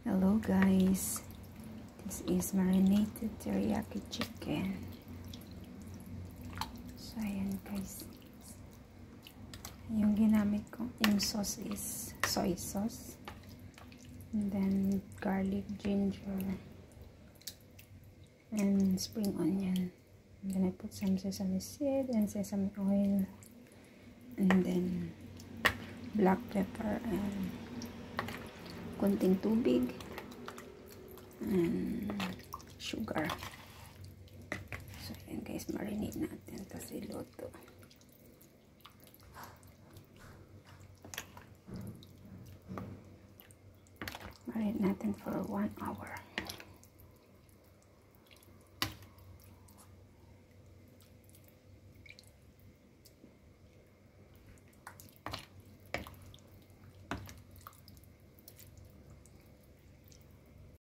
Hello guys, this is marinated teriyaki chicken. So ayan guys, yung ginamit ko in sauce is soy sauce, and then garlic, ginger, and spring onion. And then I put some sesame seed and sesame oil, and then black pepper and konting tubig and sugar. So ayan guys, marinate natin tapos iluto. Marinate natin for 1 hour.